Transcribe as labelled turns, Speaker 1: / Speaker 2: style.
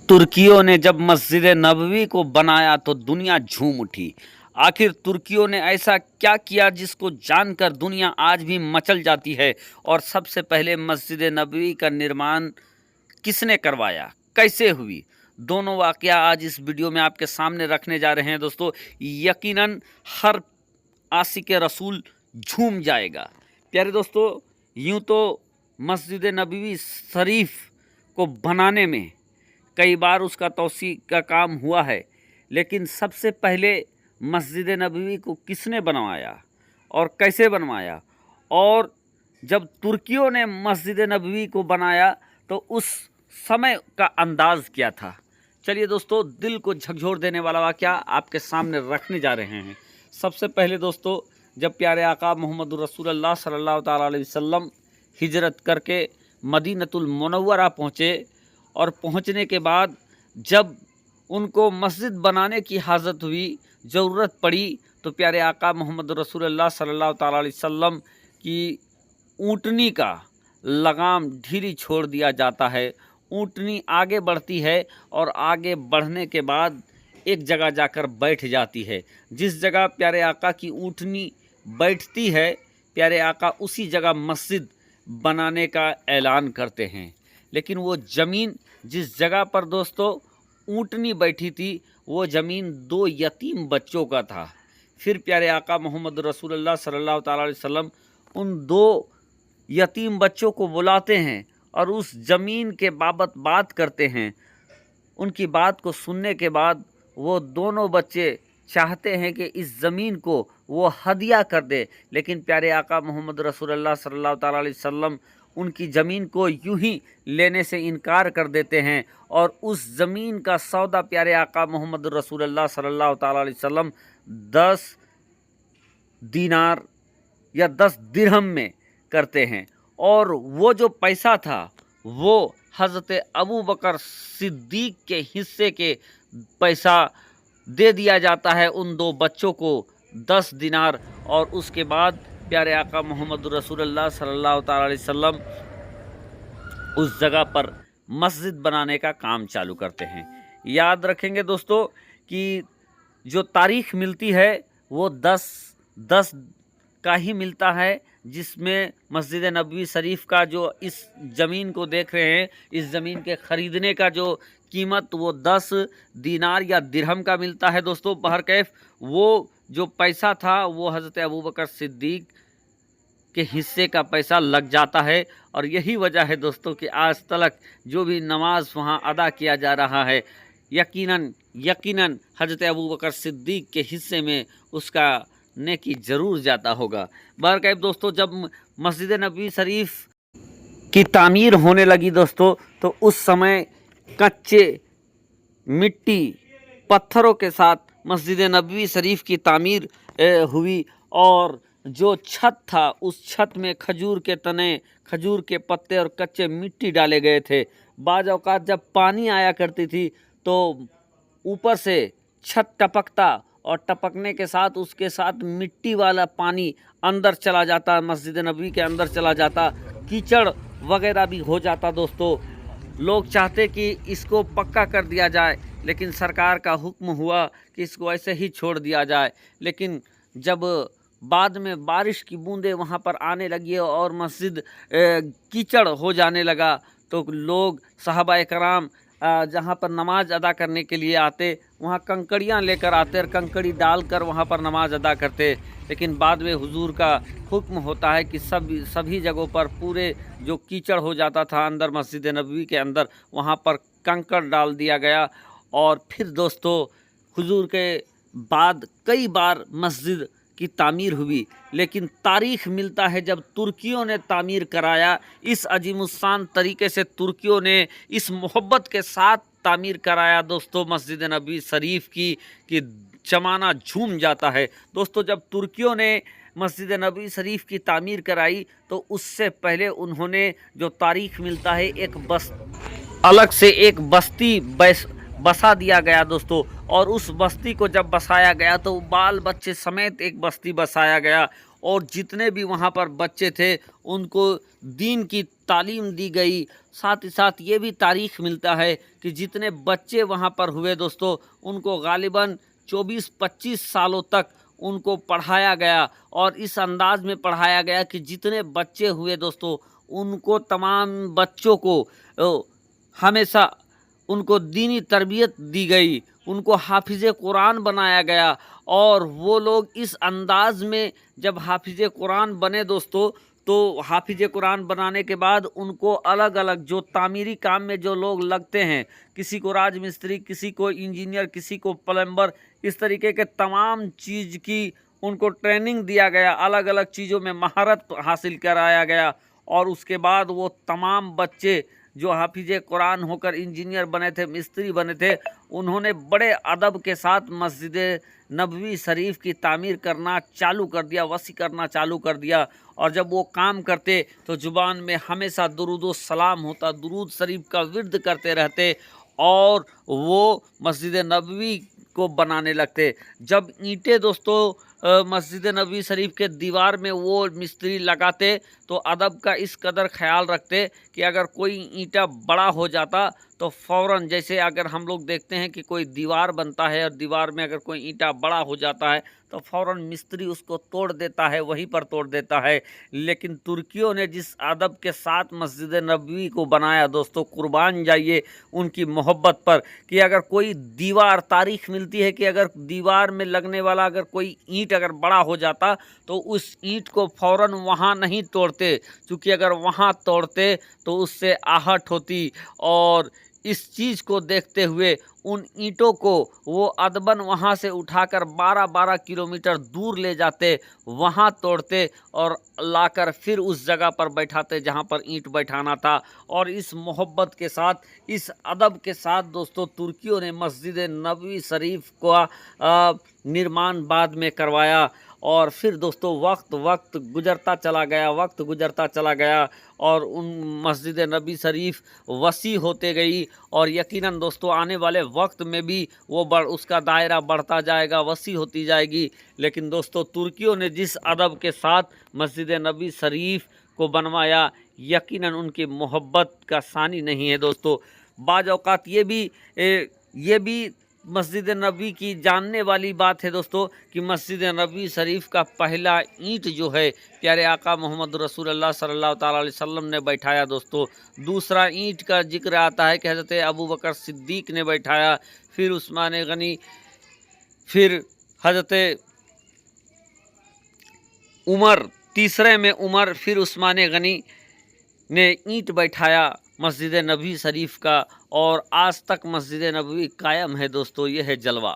Speaker 1: तुर्कियों ने जब मस्जिद नबवी को बनाया तो दुनिया झूम उठी। आखिर तुर्कियों ने ऐसा क्या किया जिसको जानकर दुनिया आज भी मचल जाती है। और सबसे पहले मस्जिद नबवी का निर्माण किसने करवाया, कैसे हुई, दोनों वाकया आज इस वीडियो में आपके सामने रखने जा रहे हैं दोस्तों। यकीनन हर आशिक रसूल झूम जाएगा। प्यारे दोस्तों, यूँ तो मस्जिद नबवी शरीफ को बनाने में कई बार उसका तौसी का काम हुआ है, लेकिन सबसे पहले मस्जिद नबवी को किसने बनवाया और कैसे बनवाया, और जब तुर्कियों ने मस्जिद नबवी को बनाया तो उस समय का अंदाज़ क्या था। चलिए दोस्तों, दिल को झकझोर देने वाला वाक़या आपके सामने रखने जा रहे हैं। सबसे पहले दोस्तों, जब प्यारे आका मोहम्मद रसूलुल्लाह सल्लल्लाहु ताला अलैहि वसल्लम हिजरत करके मदीनतुल मुनव्वरा पहुँचे, और पहुँचने के बाद जब उनको मस्जिद बनाने की हाजत हुई, ज़रूरत पड़ी, तो प्यारे आका मोहम्मद रसूलुल्लाह सल्लल्लाहु ताला अलैहि वसल्लम की ऊँटनी का लगाम ढीली छोड़ दिया जाता है। ऊँटनी आगे बढ़ती है और आगे बढ़ने के बाद एक जगह जाकर बैठ जाती है। जिस जगह प्यारे आका की ऊँटनी बैठती है, प्यारे आका उसी जगह मस्जिद बनाने का ऐलान करते हैं। लेकिन वो ज़मीन जिस जगह पर दोस्तों ऊँटनी बैठी थी, वो ज़मीन दो यतीम बच्चों का था। फिर प्यारे आका मोहम्मद रसूलुल्लाह सल्लल्लाहु ताला अलैहि वसल्लम उन दो यतीम बच्चों को बुलाते हैं और उस ज़मीन के बाबत बात करते हैं। उनकी बात को सुनने के बाद वो दोनों बच्चे चाहते हैं कि इस ज़मीन को वो हदिया कर दे, लेकिन प्यारे आका मोहम्मद रसूलुल्लाह सल्लल्लाहु ताला अलैहि वसल्लम उनकी ज़मीन को यूं ही लेने से इनकार कर देते हैं, और उस ज़मीन का सौदा प्यारे आका मोहम्मद रसूलुल्लाह सल्लल्लाहु ताला अलैहि वसल्लम 10 दीनार या 10 दिरहम में करते हैं। और वो जो पैसा था वो हज़रत अबू बकर सिद्दीक़ के हिस्से के पैसा दे दिया जाता है उन दो बच्चों को 10 दिनार। और उसके बाद प्यारे आका मोहम्मद रसूलुल्लाह सल्लल्लाहु ताला अलैहि वसल्लम उस जगह पर मस्जिद बनाने का काम चालू करते हैं। याद रखेंगे दोस्तों कि जो तारीख़ मिलती है वो 10 का ही मिलता है, जिसमें मस्जिद नबवी शरीफ का जो इस ज़मीन को देख रहे हैं, इस ज़मीन के ख़रीदने का जो कीमत वो 10 दीनार या दिरहम का मिलता है दोस्तों। बहरकैफ वो जो पैसा था वो हज़रत अबू बकर सिद्दीक़ के हिस्से का पैसा लग जाता है। और यही वजह है दोस्तों कि आज तक जो भी नमाज वहाँ अदा किया जा रहा है, यकीनन हज़रत अबू बकर सिद्दीक़ के हिस्से में उसका नेकी ज़रूर जाता होगा। बहरकैफ दोस्तों, जब मस्जिद नबवी शरीफ की तामीर होने लगी दोस्तों, तो उस समय कच्चे मिट्टी पत्थरों के साथ मस्जिद नबवी शरीफ की तामीर हुई, और जो छत था उस छत में खजूर के तने, खजूर के पत्ते और कच्चे मिट्टी डाले गए थे। बाज़ औक़ात जब पानी आया करती थी तो ऊपर से छत टपकता, और टपकने के साथ उसके साथ मिट्टी वाला पानी अंदर चला जाता, मस्जिद नबवी के अंदर चला जाता, कीचड़ वगैरह भी हो जाता दोस्तों। लोग चाहते कि इसको पक्का कर दिया जाए, लेकिन सरकार का हुक्म हुआ कि इसको ऐसे ही छोड़ दिया जाए। लेकिन जब बाद में बारिश की बूंदें वहाँ पर आने लगी और मस्जिद कीचड़ हो जाने लगा, तो लोग सहाबाए कराम जहाँ पर नमाज अदा करने के लिए आते, वहाँ कंकड़ियाँ लेकर आते और कंकड़ी डालकर वहाँ पर नमाज अदा करते। लेकिन बाद में हुजूर का हुक्म होता है कि सभी जगहों पर पूरे जो कीचड़ हो जाता था अंदर मस्जिद नबवी के अंदर, वहाँ पर कंकड़ डाल दिया गया। और फिर दोस्तों, हुजूर के बाद कई बार मस्जिद की तामीर हुई, लेकिन तारीख़ मिलता है जब तुर्कियों ने तामीर कराया। इस अजीमुस्शान तरीके से तुर्कियों ने इस मोहब्बत के साथ तामीर कराया दोस्तों मस्जिद नबवी शरीफ की कि ज़माना झूम जाता है। दोस्तों, जब तुर्कियों ने मस्जिद नबवी शरीफ की तामीर कराई तो उससे पहले उन्होंने, जो तारीख़ मिलता है, अलग से एक बस्ती बसा दिया गया दोस्तों। और उस बस्ती को जब बसाया गया तो बाल बच्चे समेत एक बस्ती बसाया गया, और जितने भी वहाँ पर बच्चे थे उनको दीन की तालीम दी गई। साथ ही साथ ये भी तारीख मिलता है कि जितने बच्चे वहाँ पर हुए दोस्तों, उनको गालिबन 24-25 सालों तक उनको पढ़ाया गया, और इस अंदाज में पढ़ाया गया कि जितने बच्चे हुए दोस्तों, उनको तमाम बच्चों को हमेशा उनको दीनी तरबियत दी गई, उनको हाफिज़ कुरान बनाया गया। और वो लोग इस अंदाज में जब हाफिज़ कुरान बने दोस्तों, तो हाफिज़ कुरान बनाने के बाद उनको अलग अलग जो तामीरी काम में जो लोग लगते हैं, किसी को राजमिस्त्री, किसी को इंजीनियर, किसी को प्लम्बर, इस तरीके के तमाम चीज़ की उनको ट्रेनिंग दिया गया, अलग अलग चीज़ों में महारत हासिल कराया गया। और उसके बाद वो तमाम बच्चे जो हाफिज़ कुरान होकर इंजीनियर बने थे, मिस्त्री बने थे, उन्होंने बड़े अदब के साथ मस्जिद नबवी शरीफ की तामीर करना चालू कर दिया, वसी करना चालू कर दिया। और जब वो काम करते तो ज़ुबान में हमेशा दुरूद व सलाम होता, दुरूद शरीफ का विर्द करते रहते, और वो मस्जिद नबवी को बनाने लगते। जब ईंटें दोस्तों मस्जिद नबवी शरीफ के दीवार में वो मिस्त्री लगाते, तो अदब का इस कदर ख्याल रखते कि अगर कोई ईंटा बड़ा हो जाता तो फ़ौरन, जैसे अगर हम लोग देखते हैं कि कोई दीवार बनता है और दीवार में अगर कोई ईंटा बड़ा हो जाता है तो फ़ौरन मिस्त्री उसको तोड़ देता है, वहीं पर तोड़ देता है। लेकिन तुर्कियों ने जिस अदब के साथ मस्जिद नबवी को बनाया दोस्तों, कुर्बान जाइए उनकी मोहब्बत पर, कि अगर कोई दीवार, तारीख मिलती है कि अगर दीवार में लगने वाला अगर कोई ईंट अगर बड़ा हो जाता तो उस ईंट को फ़ौरन वहाँ नहीं तोड़ते, क्योंकि अगर वहाँ तोड़ते तो उससे आहट होती। और इस चीज़ को देखते हुए उन ईंटों को वो अदबन वहाँ से उठाकर 12-12 किलोमीटर दूर ले जाते, वहाँ तोड़ते और लाकर फिर उस जगह पर बैठाते जहाँ पर ईंट बैठाना था। और इस मोहब्बत के साथ, इस अदब के साथ दोस्तों, तुर्कियों ने मस्जिद नबवी शरीफ का निर्माण बाद में करवाया। और फिर दोस्तों वक्त गुजरता चला गया, वक्त गुजरता चला गया, और उन मस्जिद नबी शरीफ वसी होते गई। और यकीनन दोस्तों आने वाले वक्त में भी वो उसका दायरा बढ़ता जाएगा, वसी होती जाएगी। लेकिन दोस्तों तुर्कियों ने जिस अदब के साथ मस्जिद नबी शरीफ को बनवाया, यकीनन उनकी मोहब्बत का सानी नहीं है दोस्तों। बाज़ औक़ात ये भी मस्जिद नबी की जानने वाली बात है दोस्तों कि मस्जिद नबी शरीफ का पहला ईंट जो है प्यारे आका मोहम्मद रसूलुल्लाह सल्लल्लाहु ताला अलैहि वसल्लम ने बैठाया दोस्तों। दूसरा ईंट का जिक्र आता है कि हज़रत अबू बकर सिद्दीक़ ने बैठाया, फिर उस्मान गनी, फिर हज़रत उमर, तीसरे में उमर, फिर उस्मान गनी ने ईंट बैठाया मस्जिद नबी शरीफ का। और आज तक मस्जिद नबवी कायम है दोस्तों। ये है जलवा।